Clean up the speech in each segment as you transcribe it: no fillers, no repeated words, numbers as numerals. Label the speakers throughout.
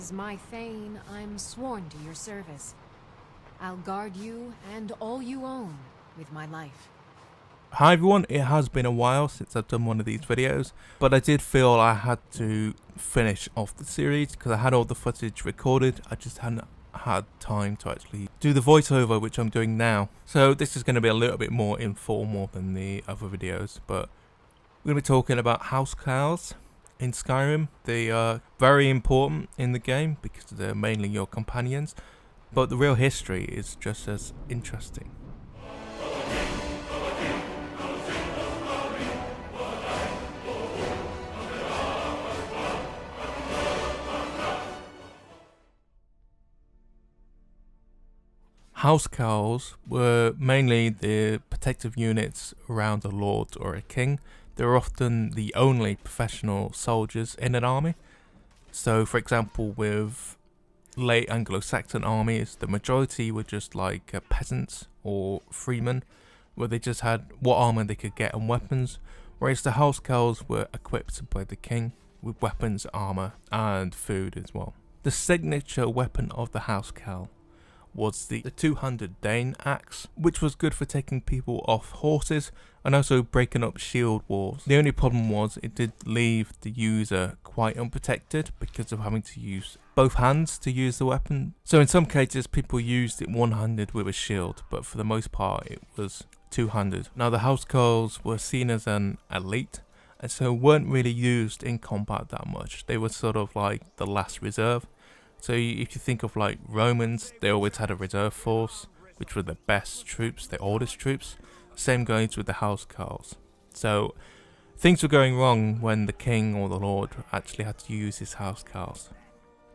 Speaker 1: As my Thane, I'm sworn to your service. I'll guard you and all you own with my life.
Speaker 2: Hi everyone, it has been a while since I've done one of these videos, but I did feel I had to finish off the series because I had all the footage recorded. I just hadn't had time to actually do the voiceover, which I'm doing now. So this is going to be a little bit more informal than the other videos, but we're going to be talking about Housecarls in Skyrim. They are very important in the game because they're mainly your companions, but the real history is just as interesting. Housecarls were mainly the protective units around a lord or a king. They were often the only professional soldiers in an army. So for example, with late Anglo-Saxon armies, the majority were just like peasants or freemen, where they just had what armor they could get and weapons, whereas the Housecarls were equipped by the king with weapons, armor and food as well. The signature weapon of the Housecarl was the 200 Dane axe, which was good for taking people off horses and also breaking up shield walls. The only problem was it did leave the user quite unprotected because of having to use both hands to use the weapon. So in some cases people used it one-handed with a shield, but for the most part it was two-handed. Now the Housecarls were seen as an elite and so weren't really used in combat that much. They were sort of like the last reserve. So if you think of like Romans, they always had a reserve force, which were the best troops, the oldest troops. Same goes with the Housecarls. So things were going wrong when the king or the lord actually had to use his Housecarls.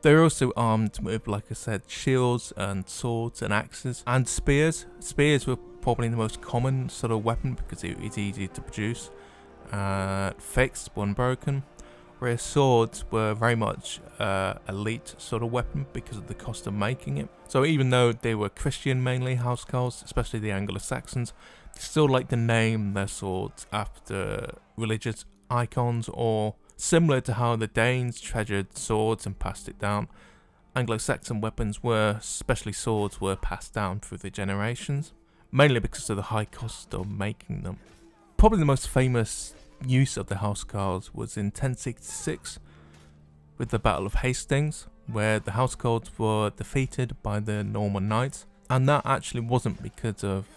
Speaker 2: They were also armed with, like I said, shields and swords and axes and spears. Spears were probably the most common sort of weapon because it's easy to produce, fixed when broken. Whereas swords were very much elite sort of weapon because of the cost of making it. So even though they were Christian mainly, Housecarls, especially the Anglo-Saxons, they still like to name their swords after religious icons, or similar to how the Danes treasured swords and passed it down. Anglo-Saxon weapons were, especially swords, were passed down through the generations, mainly because of the high cost of making them. Probably the most famous use of the Housecarls was in 1066 with the Battle of Hastings, where the Housecarls were defeated by the Norman knights, and that actually wasn't because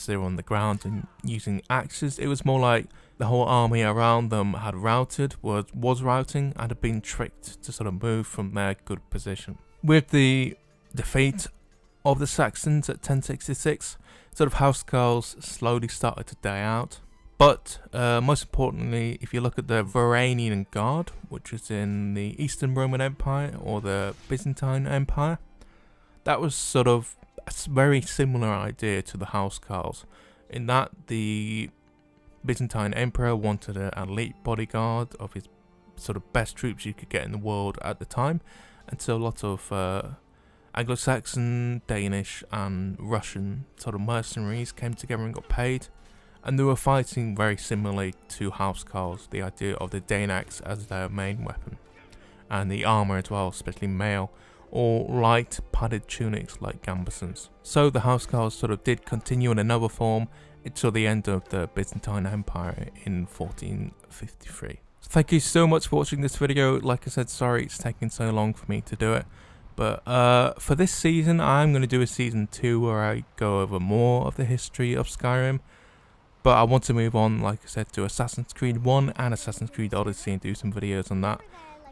Speaker 2: they were on the ground and using axes. It was more like the whole army around them had routed, was routing, and had been tricked to sort of move from their good position. With the defeat of the Saxons at 1066, sort of Housecarls slowly started to die out. But most importantly, if you look at the Varangian Guard, which is in the Eastern Roman Empire or the Byzantine Empire, that was sort of a very similar idea to the Housecarls, in that the Byzantine Emperor wanted an elite bodyguard of his sort of best troops you could get in the world at the time, and so a lot of Anglo-Saxon, Danish and Russian sort of mercenaries came together and got paid. And they were fighting very similarly to Housecarls, the idea of the Dane axe as their main weapon. And the armour as well, especially mail, or light padded tunics like gambesons. So the Housecarls sort of did continue in another form until the end of the Byzantine Empire in 1453. So thank you so much for watching this video. Like I said, sorry it's taking so long for me to do it. But for this season, I'm going to do a season 2 where I go over more of the history of Skyrim. But I want to move on, like I said, to Assassin's Creed 1 and Assassin's Creed Odyssey and do some videos on that.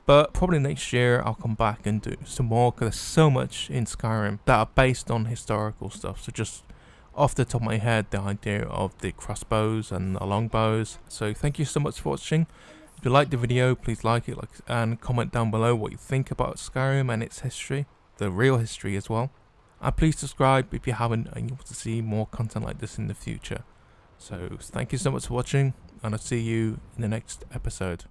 Speaker 2: But probably next year I'll come back and do some more because there's so much in Skyrim that are based on historical stuff. So just off the top of my head, the idea of the crossbows and the longbows. So thank you so much for watching. If you liked the video, please like it and comment down below what you think about Skyrim and its history, the real history as well. And please subscribe if you haven't and you want to see more content like this in the future. So thank you so much for watching, and I'll see you in the next episode.